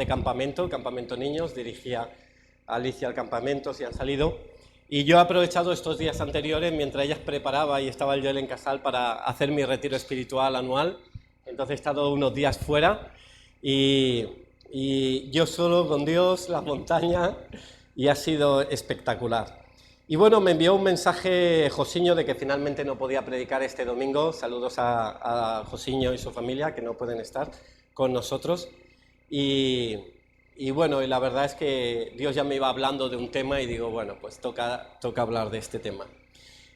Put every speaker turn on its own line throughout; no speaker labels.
de campamento, Campamento Niños, dirigía a Alicia al campamento, si han salido, y yo he aprovechado estos días anteriores, mientras ellas preparaba y estaba yo en Casal, para hacer mi retiro espiritual anual. Entonces he estado unos días fuera, y yo solo con Dios, las montañas, y ha sido espectacular. Y bueno, me envió un mensaje Josiño de que finalmente no podía predicar este domingo. Saludos a Josiño y su familia, que no pueden estar con nosotros. Y bueno, y la verdad es que Dios ya me iba hablando de un tema y digo, bueno, pues toca hablar de este tema.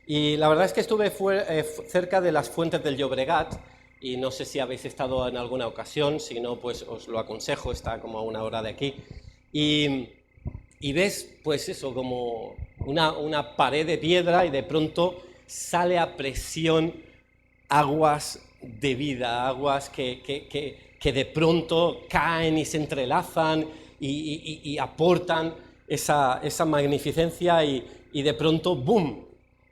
Y la verdad es que estuve cerca de las fuentes del Llobregat, y no sé si habéis estado en alguna ocasión, si no, pues os lo aconsejo, está como a una hora de aquí. Y ves, pues eso, como una pared de piedra, y de pronto sale a presión aguas de vida, aguas que de pronto caen y se entrelazan y aportan esa magnificencia, y de pronto, ¡boom!,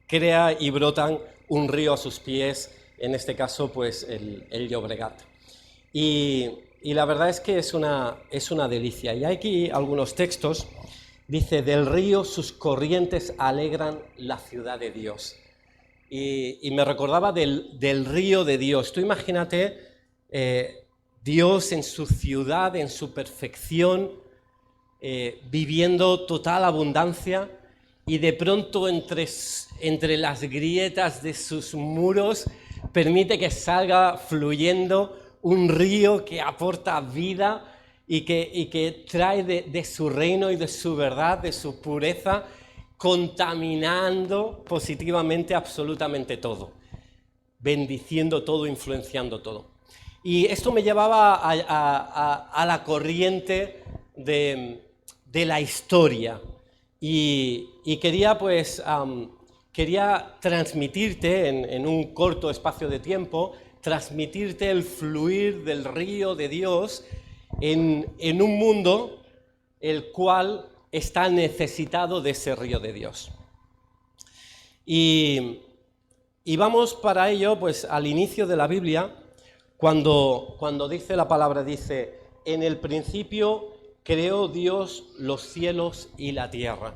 crea y brotan un río a sus pies, en este caso, pues el Llobregat. Y la verdad es que es una delicia. Y hay aquí algunos textos. Dice, del río sus corrientes alegran la ciudad de Dios. Y me recordaba del río de Dios. Tú imagínate Dios en su ciudad, en su perfección, viviendo total abundancia, y de pronto entre las grietas de sus muros permite que salga fluyendo un río que aporta vida y que trae de su reino y de su verdad, de su pureza, contaminando positivamente absolutamente todo, bendiciendo todo, influenciando todo. Y esto me llevaba a la corriente de la historia, y quería, pues, quería transmitirte en un corto espacio de tiempo, transmitirte el fluir del río de Dios en un mundo el cual está necesitado de ese río de Dios. Y vamos para ello, pues, al inicio de la Biblia, cuando dice la palabra, dice, en el principio creó Dios los cielos y la tierra.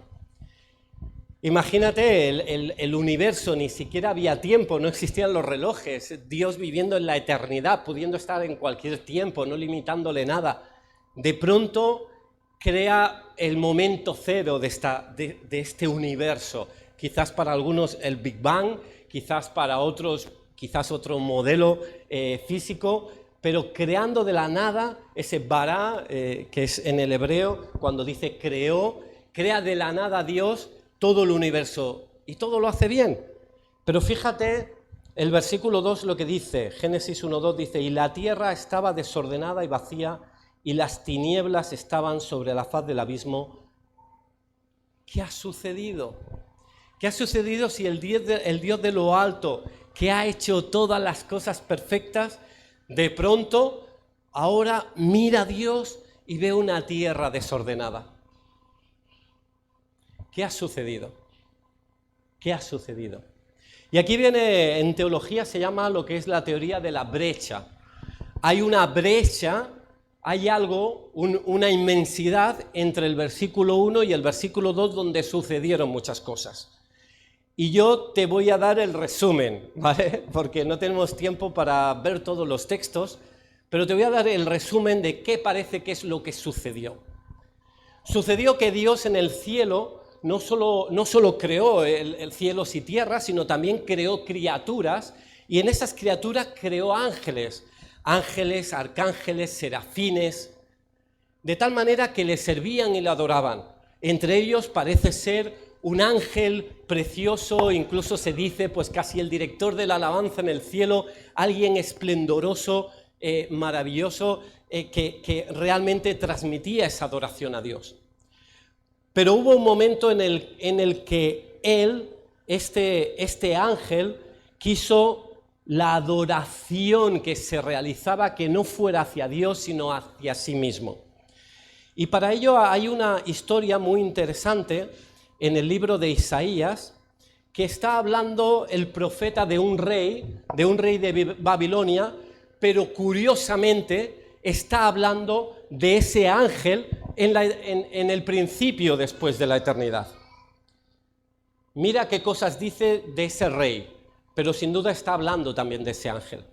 Imagínate el universo, ni siquiera había tiempo, no existían los relojes, Dios viviendo en la eternidad, pudiendo estar en cualquier tiempo, no limitándole nada. De pronto crea el momento cero de este universo, quizás para algunos el Big Bang, quizás para otros, quizás otro modelo físico, pero creando de la nada ese bara, que es en el hebreo, cuando dice creó, crea de la nada Dios todo el universo, y todo lo hace bien. Pero fíjate el versículo 2 lo que dice, Génesis 1:2 dice, y la tierra estaba desordenada y vacía, y las tinieblas estaban sobre la faz del abismo. ¿Qué ha sucedido? ¿Qué ha sucedido si el Dios de lo alto, que ha hecho todas las cosas perfectas, de pronto ahora mira a Dios y ve una tierra desordenada? ¿Qué ha sucedido? ¿Qué ha sucedido? Y aquí viene, en teología se llama lo que es la teoría de la brecha. Hay una brecha, hay algo, una inmensidad entre el versículo 1 y el versículo 2 donde sucedieron muchas cosas. Y yo te voy a dar el resumen, ¿vale? Porque no tenemos tiempo para ver todos los textos, pero te voy a dar el resumen de qué parece que es lo que sucedió. Sucedió que Dios en el cielo no solo creó el cielos y tierra, sino también creó criaturas, y en esas criaturas creó ángeles, arcángeles, serafines, de tal manera que le servían y le adoraban. Entre ellos parece ser un ángel precioso, incluso se dice, pues casi el director de la alabanza en el cielo, alguien esplendoroso, maravilloso, que realmente transmitía esa adoración a Dios. Pero hubo un momento en el que él, este ángel, quiso la adoración que se realizaba que no fuera hacia Dios, sino hacia sí mismo. Y para ello hay una historia muy interesante en el libro de Isaías, que está hablando el profeta de un rey de Babilonia, pero curiosamente está hablando de ese ángel en el principio después de la eternidad. Mira qué cosas dice de ese rey, pero sin duda está hablando también de ese ángel.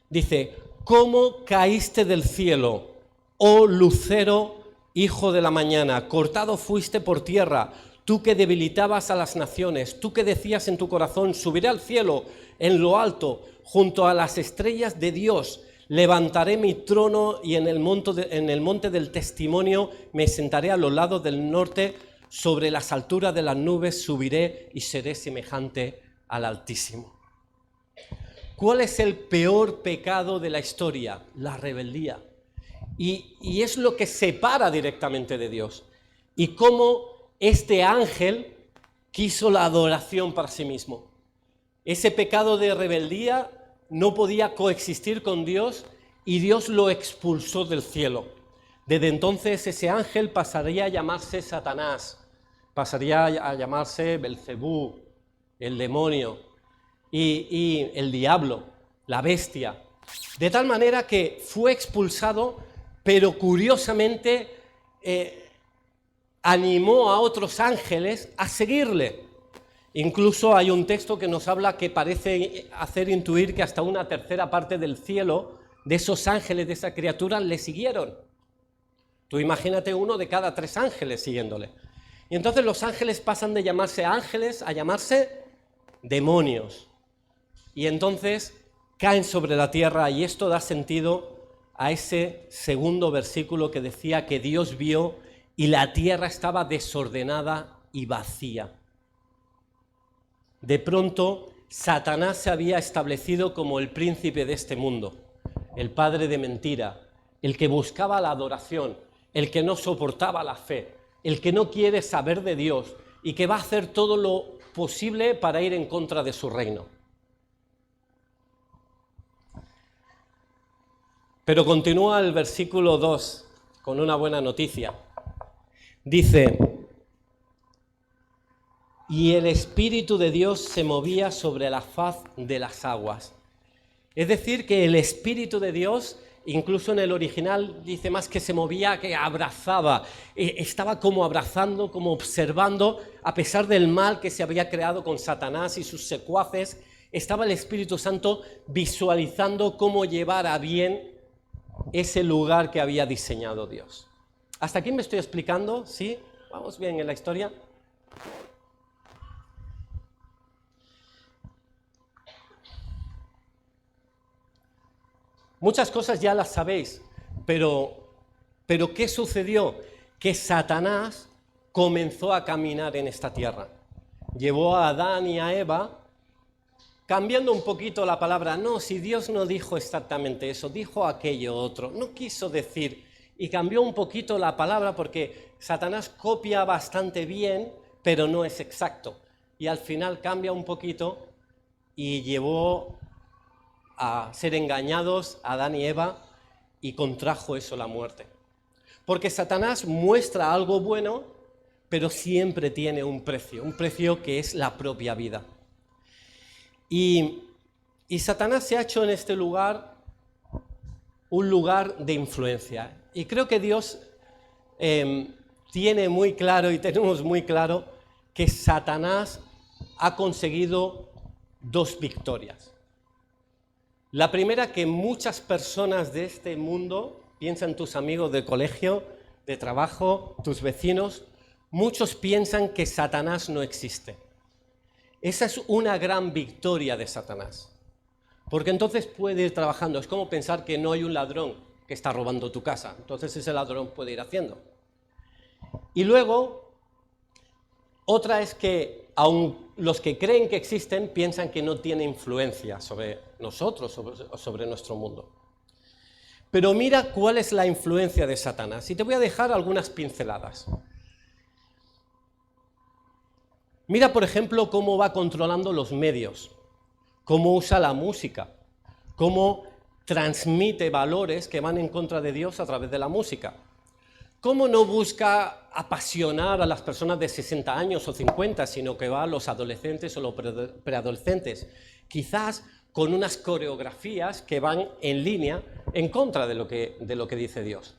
Dice, ¿cómo caíste del cielo, oh lucero, hijo de la mañana? Cortado fuiste por tierra, tú que debilitabas a las naciones, tú que decías en tu corazón, subiré al cielo, en lo alto, junto a las estrellas de Dios, levantaré mi trono y en el monte del testimonio me sentaré a los lados del norte, sobre las alturas de las nubes subiré y seré semejante al Altísimo. ¿Cuál es el peor pecado de la historia? La rebeldía. Y es lo que separa directamente de Dios. Y cómo este ángel quiso la adoración para sí mismo. Ese pecado de rebeldía no podía coexistir con Dios y Dios lo expulsó del cielo. Desde entonces ese ángel pasaría a llamarse Satanás, pasaría a llamarse Belcebú, el demonio, y el diablo, la bestia. De tal manera que fue expulsado, pero curiosamente animó a otros ángeles a seguirle. Incluso hay un texto que nos habla que parece hacer intuir que hasta una tercera parte del cielo de esos ángeles, de esa criatura, le siguieron. Tú imagínate uno de cada 3 ángeles siguiéndole. Y entonces los ángeles pasan de llamarse ángeles a llamarse demonios. Y entonces caen sobre la tierra, y esto da sentido a ese segundo versículo que decía que Dios vio y la tierra estaba desordenada y vacía. De pronto, Satanás se había establecido como el príncipe de este mundo, el padre de mentira, el que buscaba la adoración, el que no soportaba la fe, el que no quiere saber de Dios y que va a hacer todo lo posible para ir en contra de su reino. Pero continúa el versículo 2 con una buena noticia. Dice, y el Espíritu de Dios se movía sobre la faz de las aguas. Es decir, que el Espíritu de Dios, incluso en el original, dice más que se movía, que abrazaba, estaba como abrazando, como observando, a pesar del mal que se había creado con Satanás y sus secuaces, estaba el Espíritu Santo visualizando cómo llevar a bien ese lugar que había diseñado Dios. ¿Hasta aquí me estoy explicando? ¿Sí? ¿Vamos bien en la historia? Muchas cosas ya las sabéis, pero ¿qué sucedió? Que Satanás comenzó a caminar en esta tierra. Llevó a Adán y a Eva, cambiando un poquito la palabra. No, si Dios no dijo exactamente eso, dijo aquello otro. No quiso decir, y cambió un poquito la palabra porque Satanás copia bastante bien, pero no es exacto. Y al final cambia un poquito y llevó a ser engañados a Adán y Eva, y contrajo eso la muerte. Porque Satanás muestra algo bueno, pero siempre tiene un precio que es la propia vida. Y Satanás se ha hecho en este lugar un lugar de influencia. Y creo que Dios tiene muy claro, y tenemos muy claro, que Satanás ha conseguido 2 victorias. La primera, que muchas personas de este mundo, piensan tus amigos de colegio, de trabajo, tus vecinos, muchos piensan que Satanás no existe. Esa es una gran victoria de Satanás, porque entonces puede ir trabajando. Es como pensar que no hay un ladrón que está robando tu casa, entonces ese ladrón puede ir haciendo. Y luego, otra es que aun los que creen que existen piensan que no tiene influencia sobre nosotros, sobre nuestro mundo. Pero mira cuál es la influencia de Satanás, y te voy a dejar algunas pinceladas. Mira, por ejemplo, cómo va controlando los medios, cómo usa la música, cómo transmite valores que van en contra de Dios a través de la música. ¿Cómo no busca apasionar a las personas de 60 años o 50, sino que va a los adolescentes o los preadolescentes? Quizás con unas coreografías que van en línea en contra de lo que dice Dios.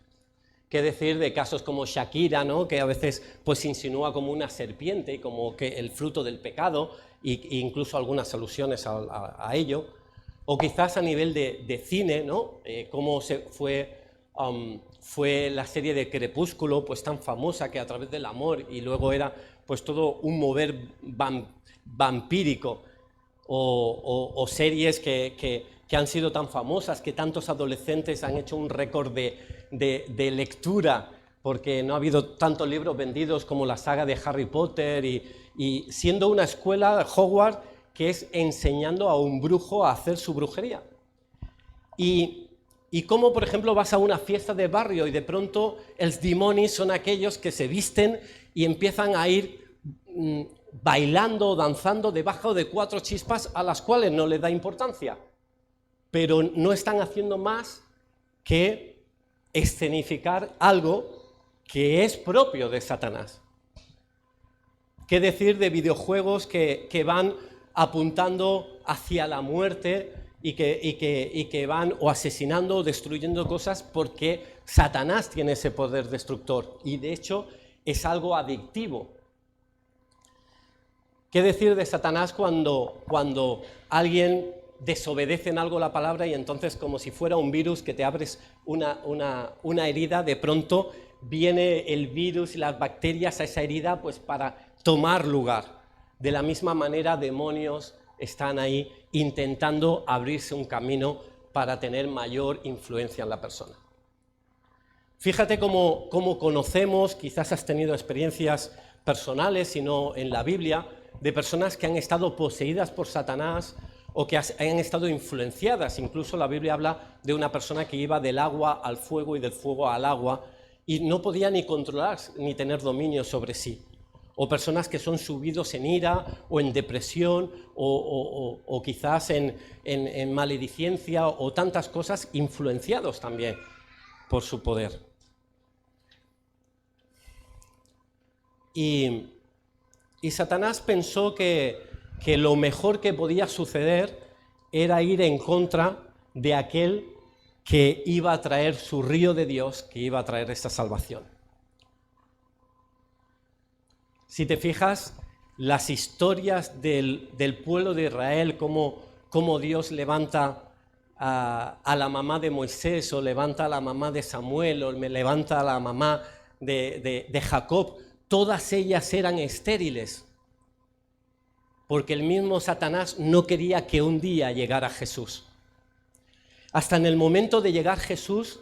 ¿Qué decir de casos como Shakira, ¿no? Que a veces pues insinúa como una serpiente, como que el fruto del pecado, e incluso algunas alusiones a ello? O quizás a nivel de cine, ¿no? Cómo fue la serie de Crepúsculo, pues tan famosa, que a través del amor, y luego era pues todo un mover vampírico, o series que han sido tan famosas, que tantos adolescentes han hecho un récord de lectura, porque no ha habido tantos libros vendidos como la saga de Harry Potter, y siendo una escuela, Hogwarts, que es enseñando a un brujo a hacer su brujería. Y cómo, por ejemplo, vas a una fiesta de barrio y de pronto els dimonis son aquellos que se visten y empiezan a ir bailando o danzando debajo de 4 chispas a las cuales no les da importancia, pero no están haciendo más que escenificar algo que es propio de Satanás. ¿Qué decir de videojuegos que van apuntando hacia la muerte y que van o asesinando o destruyendo cosas porque Satanás tiene ese poder destructor y de hecho es algo adictivo? ¿Qué decir de Satanás cuando alguien desobedece en algo la palabra y entonces, como si fuera un virus que te abres una herida, de pronto viene el virus y las bacterias a esa herida pues para tomar lugar? De la misma manera, demonios están ahí intentando abrirse un camino para tener mayor influencia en la persona. Fíjate cómo conocemos, quizás has tenido experiencias personales, si no en la Biblia, de personas que han estado poseídas por Satanás o que han estado influenciadas. Incluso la Biblia habla de una persona que iba del agua al fuego y del fuego al agua y no podía ni controlar ni tener dominio sobre sí. O personas que son subidos en ira o en depresión o quizás en maledicencia o tantas cosas, influenciados también por su poder. Y Satanás pensó que lo mejor que podía suceder era ir en contra de aquel que iba a traer su río de Dios, que iba a traer esta salvación. Si te fijas, las historias del pueblo de Israel, cómo Dios levanta a la mamá de Moisés, o levanta a la mamá de Samuel, o levanta a la mamá de Jacob, todas ellas eran estériles, porque el mismo Satanás no quería que un día llegara Jesús. Hasta en el momento de llegar Jesús,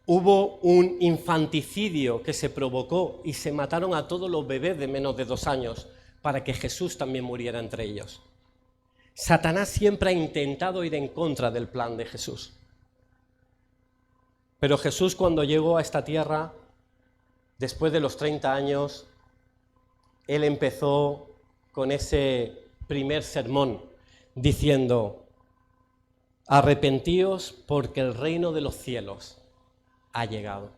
hubo un infanticidio que se provocó y se mataron a todos los bebés de menos de 2 años para que Jesús también muriera entre ellos. Satanás siempre ha intentado ir en contra del plan de Jesús. Pero Jesús, cuando llegó a esta tierra, después de los 30 años, él empezó con ese primer sermón diciendo: arrepentíos porque el reino de los cielos ha llegado.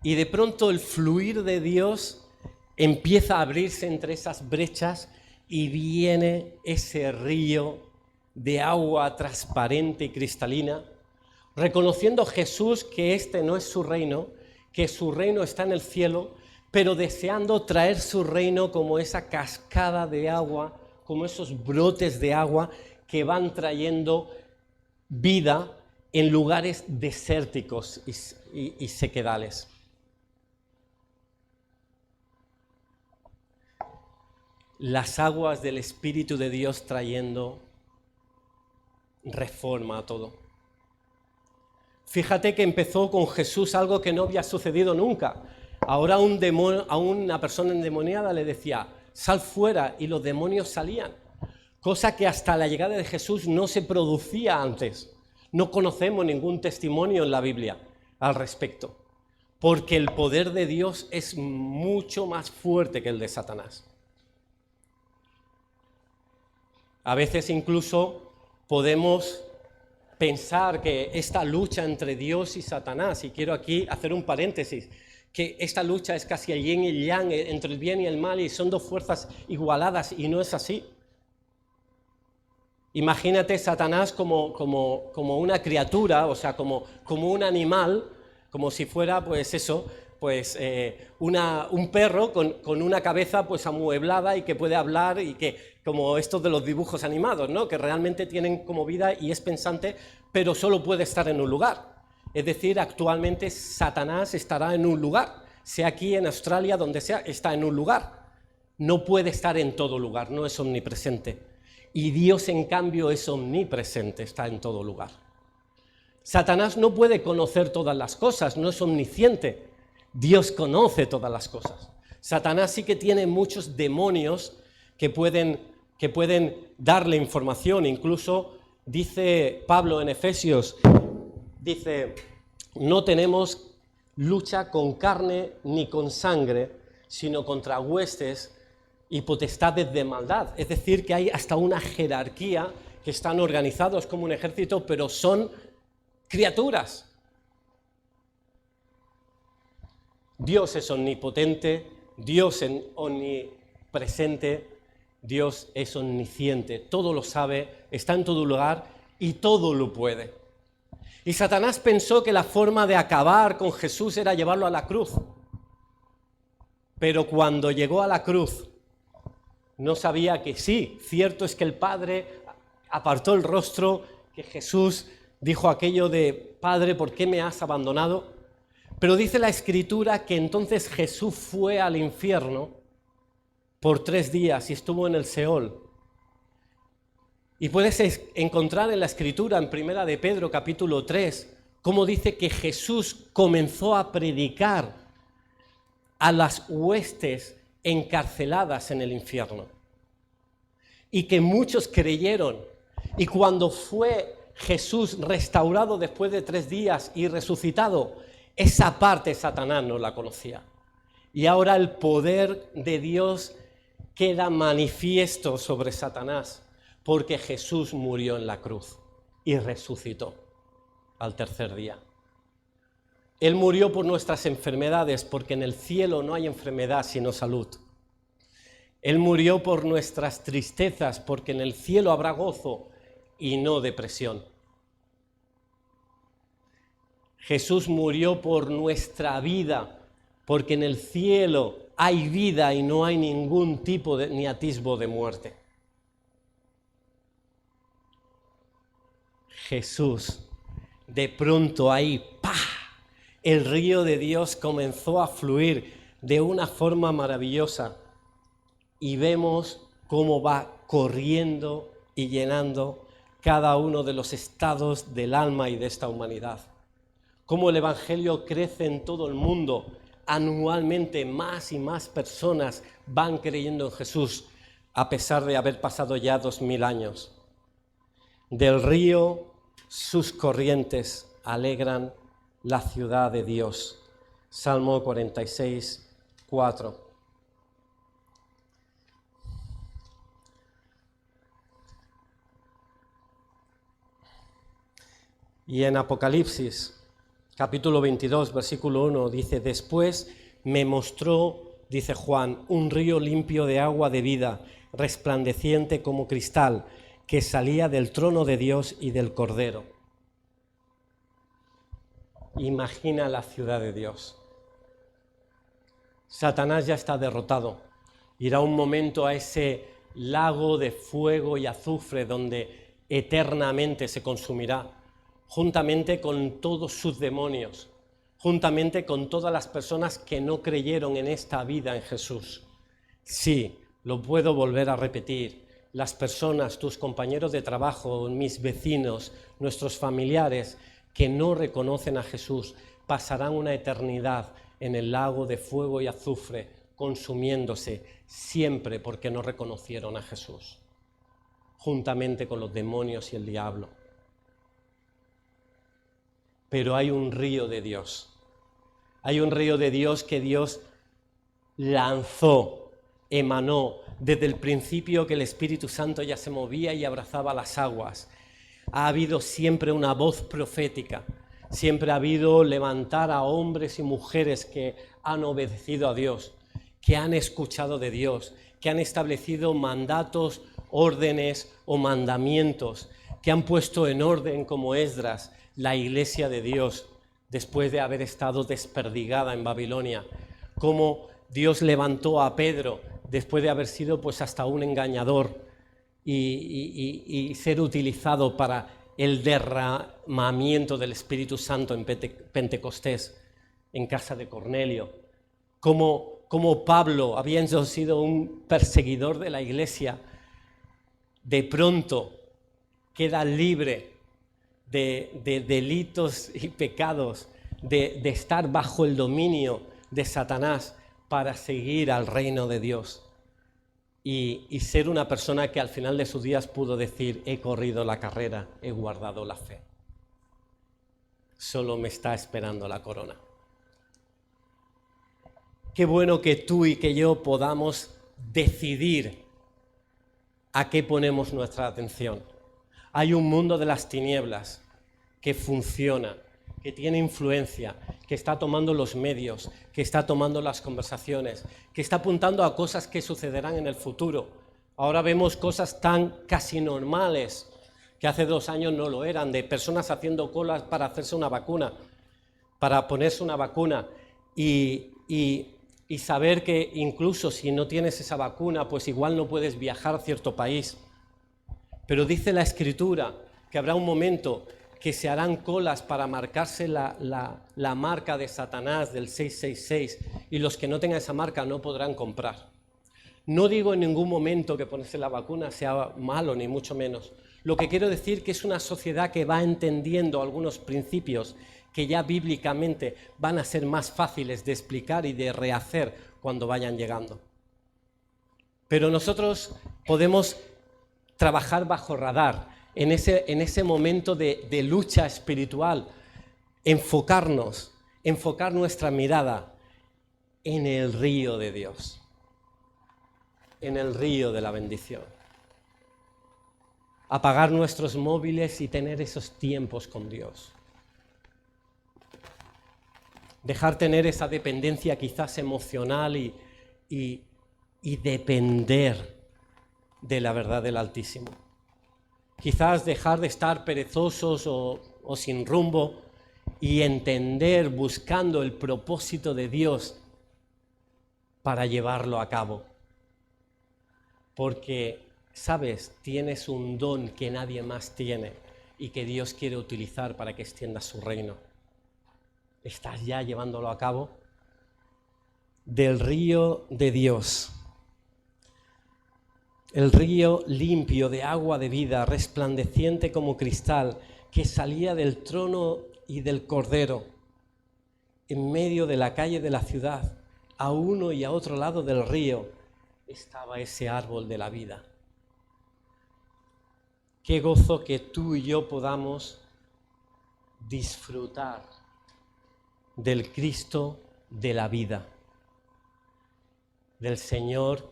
Y de pronto el fluir de Dios empieza a abrirse entre esas brechas y viene ese río de agua transparente y cristalina, reconociendo Jesús que este no es su reino, que su reino está en el cielo, pero deseando traer su reino como esa cascada de agua, como esos brotes de agua que van trayendo vida en lugares desérticos y sequedales. Las aguas del Espíritu de Dios trayendo reforma a todo. Fíjate que empezó con Jesús algo que no había sucedido nunca. Ahora a una persona endemoniada le decía: sal fuera, y los demonios salían. Cosa que hasta la llegada de Jesús no se producía antes. No conocemos ningún testimonio en la Biblia al respecto, porque el poder de Dios es mucho más fuerte que el de Satanás. A veces incluso podemos pensar que esta lucha entre Dios y Satanás, y quiero aquí hacer un paréntesis, que esta lucha es casi el yin y el yang, entre el bien y el mal, y son 2 fuerzas igualadas, y no es así. Imagínate Satanás como una criatura, o sea, como un animal, como si fuera, pues eso, pues un perro con una cabeza pues amueblada y que puede hablar y que, como estos de los dibujos animados, ¿no? Que realmente tienen como vida y es pensante, pero solo puede estar en un lugar. Es decir, actualmente Satanás estará en un lugar, sea aquí en Australia, donde sea, está en un lugar. No puede estar en todo lugar, no es omnipresente. Y Dios, en cambio, es omnipresente, está en todo lugar. Satanás no puede conocer todas las cosas, no es omnisciente. Dios conoce todas las cosas. Satanás sí que tiene muchos demonios que pueden darle información. Incluso dice Pablo en Efesios, dice, no tenemos lucha con carne ni con sangre, sino contra huestes y potestades de maldad. Es decir, que hay hasta una jerarquía, que están organizados como un ejército, pero son criaturas. Dios es omnipotente, Dios es omnipresente, Dios es omnisciente, todo lo sabe, está en todo lugar y todo lo puede. Y Satanás pensó que la forma de acabar con Jesús era llevarlo a la cruz. Pero cuando llegó a la cruz, no sabía que sí, cierto es que el Padre apartó el rostro, que Jesús dijo aquello de, Padre, ¿por qué me has abandonado? Pero dice la Escritura que entonces Jesús fue al infierno por 3 días y estuvo en el Seol. Y puedes encontrar en la Escritura, en Primera de Pedro, capítulo 3, cómo dice que Jesús comenzó a predicar a las huestes encarceladas en el infierno. Y que muchos creyeron. Y cuando fue Jesús restaurado después de 3 días y resucitado, esa parte Satanás no la conocía. Y ahora el poder de Dios queda manifiesto sobre Satanás, porque Jesús murió en la cruz y resucitó al 3er día. Él murió por nuestras enfermedades, porque en el cielo no hay enfermedad sino salud. Él murió por nuestras tristezas, porque en el cielo habrá gozo y no depresión. Jesús murió por nuestra vida, porque en el cielo hay vida y no hay ningún tipo ni atisbo de muerte. Jesús, de pronto ahí, ¡pah!, el río de Dios comenzó a fluir de una forma maravillosa y vemos cómo va corriendo y llenando cada uno de los estados del alma y de esta humanidad. Cómo el Evangelio crece en todo el mundo. Anualmente más y más personas van creyendo en Jesús, a pesar de haber pasado ya 2000 años. Del río sus corrientes alegran la ciudad de Dios. Salmo 46, 4. Y en Apocalipsis, capítulo 22, versículo 1, dice, después me mostró, dice Juan, un río limpio de agua de vida, resplandeciente como cristal, que salía del trono de Dios y del Cordero. Imagina la ciudad de Dios. Satanás ya está derrotado. Irá un momento a ese lago de fuego y azufre donde eternamente se consumirá, juntamente con todos sus demonios, juntamente con todas las personas que no creyeron en esta vida en Jesús. Sí, lo puedo volver a repetir. Las personas, tus compañeros de trabajo, mis vecinos, nuestros familiares que no reconocen a Jesús, pasarán una eternidad en el lago de fuego y azufre, consumiéndose siempre porque no reconocieron a Jesús, juntamente con los demonios y el diablo. Pero hay un río de Dios. Hay un río de Dios que Dios lanzó, emanó desde el principio, que el Espíritu Santo ya se movía y abrazaba las aguas. Ha habido siempre una voz profética, siempre ha habido levantar a hombres y mujeres que han obedecido a Dios, que han escuchado de Dios, que han establecido mandatos órdenes o mandamientos que han puesto en orden, como Esdras, la iglesia de Dios después de haber estado desperdigada en Babilonia. Cómo Dios levantó a Pedro después de haber sido pues hasta un engañador y ser utilizado para el derramamiento del Espíritu Santo en Pentecostés, en casa de Cornelio. Como Pablo, habiendo sido un perseguidor de la iglesia, de pronto queda libre de delitos y pecados, de estar bajo el dominio de Satanás para seguir al reino de Dios y ser una persona que al final de sus días pudo decir: he corrido la carrera, he guardado la fe. Solo me está esperando la corona. Qué bueno que tú y que yo podamos decidir a qué ponemos nuestra atención. Hay un mundo de las tinieblas que funciona, que tiene influencia, que está tomando los medios, que está tomando las conversaciones, que está apuntando a cosas que sucederán en el futuro. Ahora vemos cosas tan casi normales que hace 2 años no lo eran, de personas haciendo colas para hacerse una vacuna, para ponerse una vacuna y saber que incluso si no tienes esa vacuna, pues igual no puedes viajar a cierto país. Pero dice la Escritura que habrá un momento que se harán colas para marcarse la marca de Satanás del 666 y los que no tengan esa marca no podrán comprar. No digo en ningún momento que ponerse la vacuna sea malo, ni mucho menos. Lo que quiero decir que es una sociedad que va entendiendo algunos principios que ya bíblicamente van a ser más fáciles de explicar y de rehacer cuando vayan llegando. Pero nosotros podemos trabajar bajo radar, en ese momento de lucha espiritual, enfocar nuestra mirada en el río de Dios, en el río de la bendición. Apagar nuestros móviles y tener esos tiempos con Dios. Dejar tener esa dependencia quizás emocional y depender de la verdad del Altísimo. Quizás dejar de estar perezosos o sin rumbo y entender, buscando el propósito de Dios para llevarlo a cabo. Porque, sabes, tienes un don que nadie más tiene y que Dios quiere utilizar para que extienda su reino. ¿Estás ya llevándolo a cabo? Del río de Dios. El río limpio de agua de vida, resplandeciente como cristal, que salía del trono y del Cordero, en medio de la calle de la ciudad, a uno y a otro lado del río, estaba ese árbol de la vida. Qué gozo que tú y yo podamos disfrutar del Cristo de la vida, del Señor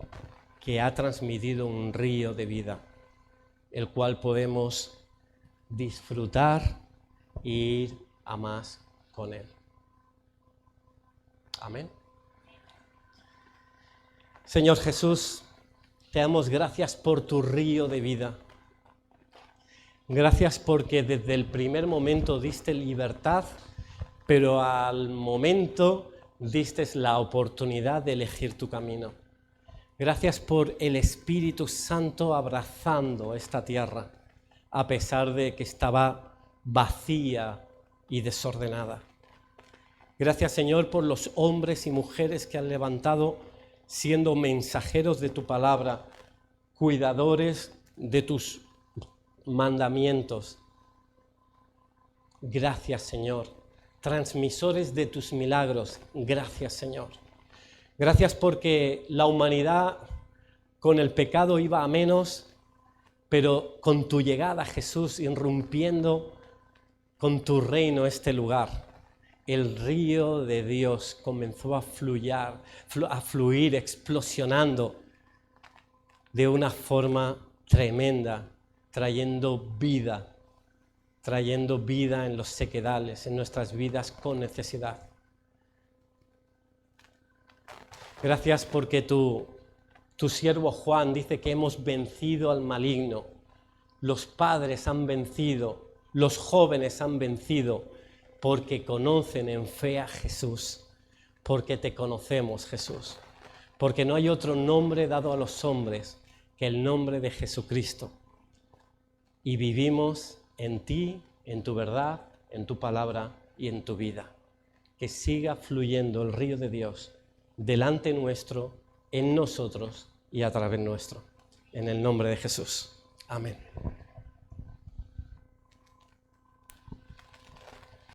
que ha transmitido un río de vida, el cual podemos disfrutar e ir a más con Él. Amén. Señor Jesús, te damos gracias por tu río de vida. Gracias porque desde el primer momento diste libertad, pero al momento diste la oportunidad de elegir tu camino. Gracias por el Espíritu Santo abrazando esta tierra, a pesar de que estaba vacía y desordenada. Gracias, Señor, por los hombres y mujeres que han levantado siendo mensajeros de tu palabra, cuidadores de tus mandamientos. Gracias, Señor. Transmisores de tus milagros. Gracias, Señor. Gracias porque la humanidad con el pecado iba a menos, pero con tu llegada, Jesús, irrumpiendo con tu reino este lugar, el río de Dios comenzó a fluir, explosionando de una forma tremenda, trayendo vida en los sequedales, en nuestras vidas con necesidad. Gracias porque tu Tu siervo Juan dice que hemos vencido al maligno. Los padres han vencido, los jóvenes han vencido, porque conocen en fe a Jesús, porque te conocemos, Jesús, porque no hay otro nombre dado a los hombres que el nombre de Jesucristo. Y vivimos en ti, en tu verdad, en tu palabra y en tu vida. Que siga fluyendo el río de Dios delante nuestro, en nosotros y a través nuestro. En el nombre de Jesús. Amén.